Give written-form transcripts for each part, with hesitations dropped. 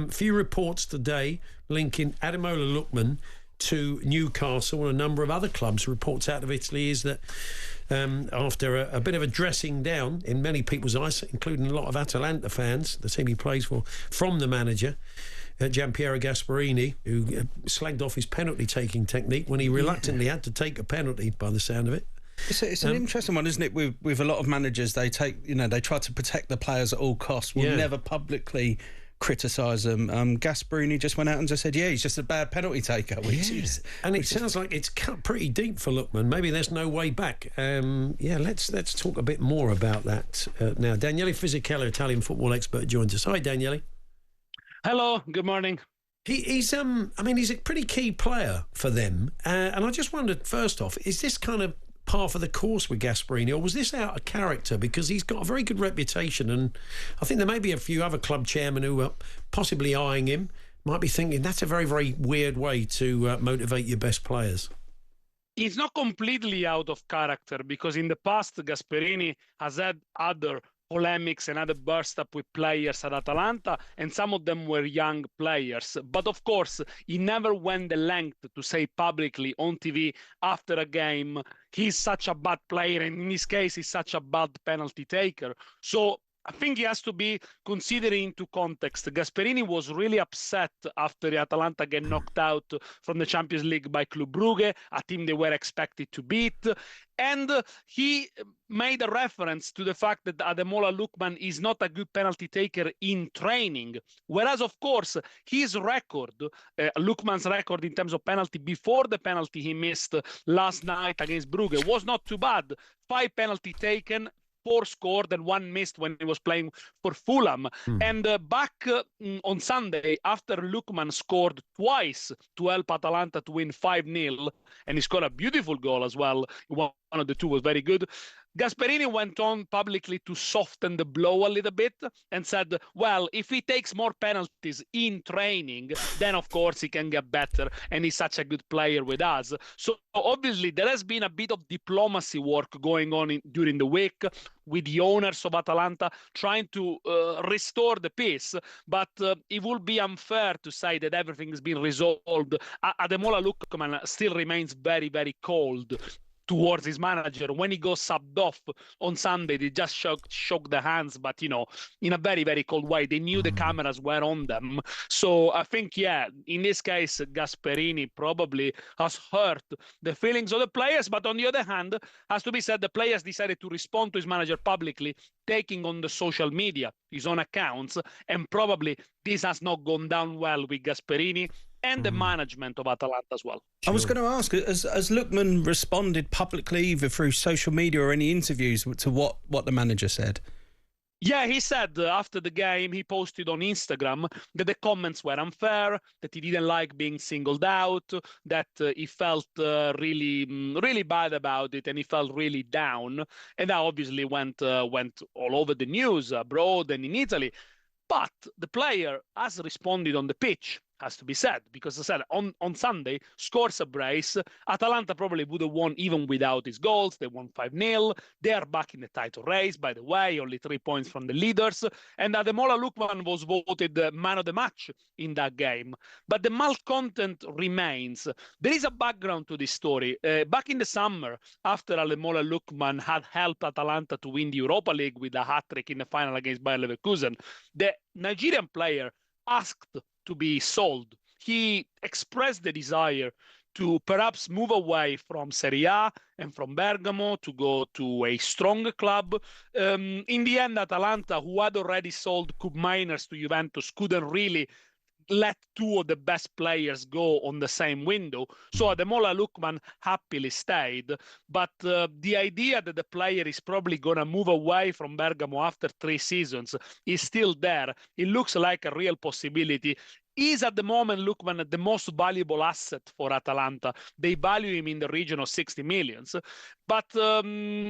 few reports today linking Ademola Lookman to Newcastle and a number of other clubs. Reports out of Italy is that after a bit of a dressing down in many people's eyes, including a lot of Atalanta fans, the team he plays for, from the manager, Gianpiero Gasperini, who slagged off his penalty-taking technique when he reluctantly had to take a penalty, by the sound of it. It's an interesting one, isn't it? With a lot of managers, they try to protect the players at all costs. Will never publicly criticise them. Gasperini just went out and just said, he's just a bad penalty taker. It sounds like it's cut pretty deep for Lookman. Maybe there's no way back. Let's talk a bit more about that now. Danielle Fisichella, Italian football expert, joins us. Hi, Danielle. Hello, good morning. He's a pretty key player for them. And I just wondered, first off, is this kind of par for the course with Gasperini, or was this out of character? Because he's got a very good reputation, and I think there may be a few other club chairmen who are possibly eyeing him, might be thinking that's a very, very weird way to motivate your best players. It's not completely out of character, because in the past Gasperini has had other polemics and other burst up with players at Atalanta, and some of them were young players. But of course, he never went the length to say publicly on TV after a game, he's such a bad player, and in this case, he's such a bad penalty taker. So I think he has to be considered into context. Gasperini was really upset after Atalanta get knocked out from the Champions League by Club Brugge, a team they were expected to beat. And he made a reference to the fact that Ademola Lookman is not a good penalty taker in training. Whereas, of course, his record, Lookman's record in terms of penalty before the penalty he missed last night against Brugge was not too bad. 5 penalty taken, 4 scored and 1 missed when he was playing for Fulham. And back on Sunday, after Lookman scored twice to help Atalanta to win 5-0, and he scored a beautiful goal as well, one of the two was very good, Gasperini went on publicly to soften the blow a little bit and said, well, if he takes more penalties in training, then of course he can get better, and he's such a good player with us. So obviously there has been a bit of diplomacy work going on during the week with the owners of Atalanta trying to restore the peace, but it would be unfair to say that everything has been resolved. Ademola Lookman still remains very, very cold towards his manager. When he goes subbed off on Sunday, they just shook the hands, but, in a very, very cold way. They knew the cameras were on them. So I think, in this case, Gasperini probably has hurt the feelings of the players, but on the other hand, has to be said, the players decided to respond to his manager publicly, taking on the social media his own accounts, and probably this has not gone down well with Gasperini and the management of Atalanta as well. I was going to ask, has Lookman responded publicly, either through social media or any interviews, to what the manager said? Yeah, he said after the game, he posted on Instagram that the comments were unfair, that he didn't like being singled out, that he felt really, really bad about it, and he felt really down. And that obviously went all over the news abroad and in Italy. But the player has responded on the pitch, has to be said, because I said on Sunday, scores a brace. Atalanta probably would have won even without his goals. They won 5-0. They are back in the title race, by the way, only 3 points from the leaders. And Ademola Lookman was voted man of the match in that game. But the malcontent remains. There is a background to this story. Back in the summer, after Ademola Lookman had helped Atalanta to win the Europa League with a hat-trick in the final against Bayer Leverkusen, the Nigerian player asked to be sold. He expressed the desire to perhaps move away from Serie A and from Bergamo to go to a stronger club. In the end, Atalanta, who had already sold Cup Miners to Juventus, couldn't really let 2 of the best players go on the same window. So Ademola Lookman happily stayed. But the idea that the player is probably going to move away from Bergamo after 3 seasons is still there. It looks like a real possibility. Is at the moment Lookman the most valuable asset for Atalanta. They value him in the region of 60 millions. But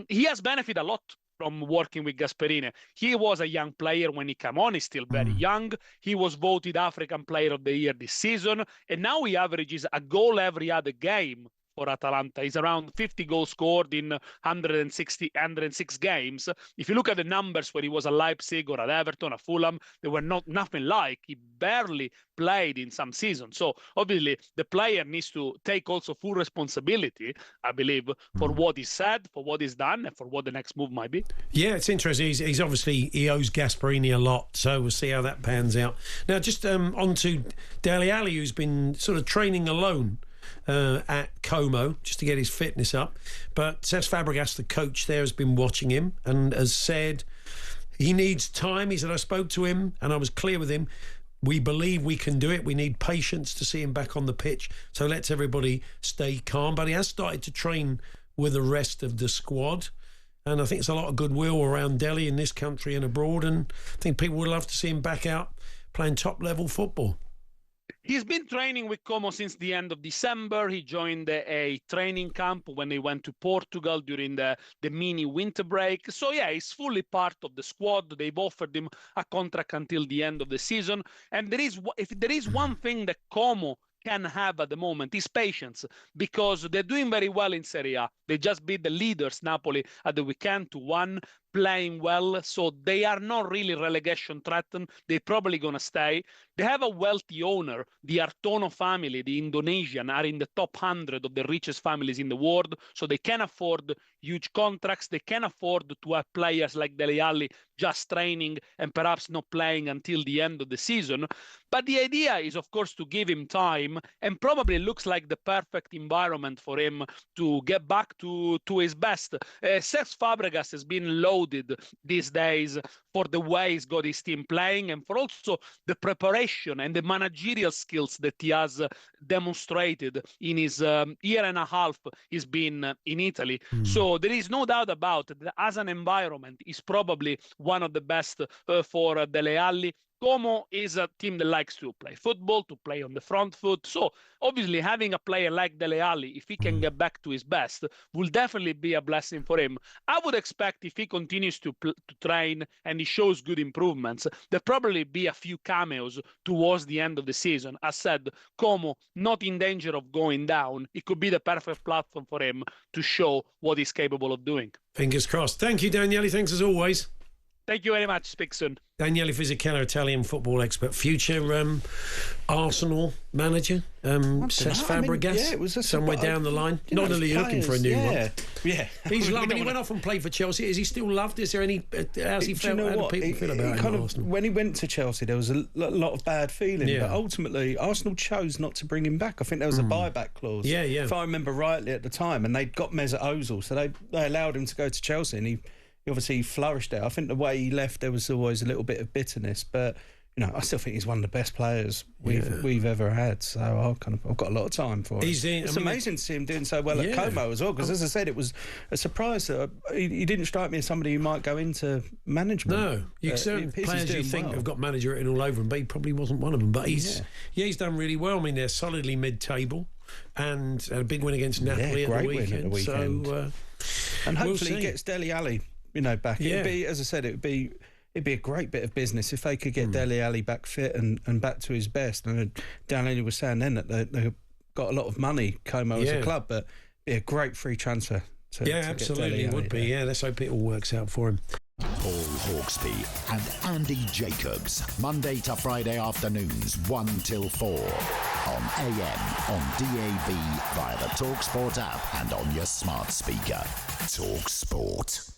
he has benefited a lot from working with Gasperini. He was a young player when he came on. He's still very young. He was voted African Player of the Year this season. And now he averages a goal every other game for Atalanta. He's around 50 goals scored in 106 games. If you look at the numbers when he was at Leipzig or at Everton or Fulham, they were nothing like. He barely played in some seasons. So obviously the player needs to take also full responsibility, I believe, for what he said, for what he's done, and for what the next move might be. Yeah, it's interesting. He's obviously, he owes Gasperini a lot, so we'll see how that pans out. Now, just on to Dele Alli, who's been sort of training alone at Como just to get his fitness up. But Cesc Fabregas, the coach there, has been watching him and has said he needs time. He said, I spoke to him and I was clear with him. We believe we can do it. We need patience to see him back on the pitch. So let's everybody stay calm. But he has started to train with the rest of the squad. And I think it's a lot of goodwill around Dele in this country and abroad. And I think people would love to see him back out playing top-level football. He's been training with Como since the end of December. He joined a training camp when they went to Portugal during the mini winter break. So, yeah, he's fully part of the squad. They've offered him a contract until the end of the season. And if there is one thing that Como can have at the moment is patience, because they're doing very well in Serie A. They just beat the leaders, Napoli, at the weekend 2-1, playing well. So they are not really relegation threatened. They're probably going to stay. They have a wealthy owner. The Artono family, the Indonesian, are in the top 100 of the richest families in the world. So they can afford huge contracts. They can afford to have players like Dele Alli just training and perhaps not playing until the end of the season. But the idea is, of course, to give him time, and probably looks like the perfect environment for him to get back to his best. Cesc Fabregas has been loaded these days for the way he's got his team playing and for also the preparation and the managerial skills that he has demonstrated in his year and a half he's been in Italy. So there is no doubt about it that as an environment, he's probably one of the best for Dele Alli. Como is a team that likes to play football, to play on the front foot. So obviously having a player like Dele Alli, if he can get back to his best, will definitely be a blessing for him. I would expect if he continues to train and he shows good improvements, there'll probably be a few cameos towards the end of the season. As said, Como not in danger of going down. It could be the perfect platform for him to show what he's capable of doing. Fingers crossed. Thank you, Danielle. Thanks as always. Thank you very much. Speak soon. Danielle Fisichella, Italian football expert, future Arsenal manager, Cesc Fabregas, it was somewhere down the line. Not only you're looking for a new one. Yeah. He's loved. He went off and played for Chelsea. Is he still loved? Is there any? How's he felt? How do people feel about him at Arsenal? When he went to Chelsea, there was a lot of bad feeling. But ultimately, Arsenal chose not to bring him back. I think there was a buyback clause. Yeah. If I remember rightly at the time, and they'd got Mesut Ozil, so they allowed him to go to Chelsea, and he obviously flourished there. I think the way he left, there was always a little bit of bitterness, but I still think he's one of the best players we've ever had. So I've got a lot of time for him. It's amazing to see him doing so well at Como as well, because as I said, it was a surprise that he didn't strike me as somebody who might go into management. No, certain players you think have got manager written all over him, but he probably wasn't one of them. But he's done really well. I mean, they're solidly mid-table and had a big win against Napoli at the weekend. So, and hopefully he gets Dele Alli back. It'd be, as I said, it'd be a great bit of business if they could get Dele Alli back fit and back to his best. And Danielle was saying then that they got a lot of money, Como as a club, but it'd be a great free transfer. Absolutely, it would be. Yeah, let's hope it all works out for him. Paul Hawksbee and Andy Jacobs, Monday to Friday afternoons 1 till 4 on AM, on DAB, via the talkSPORT app and on your smart speaker. talkSPORT.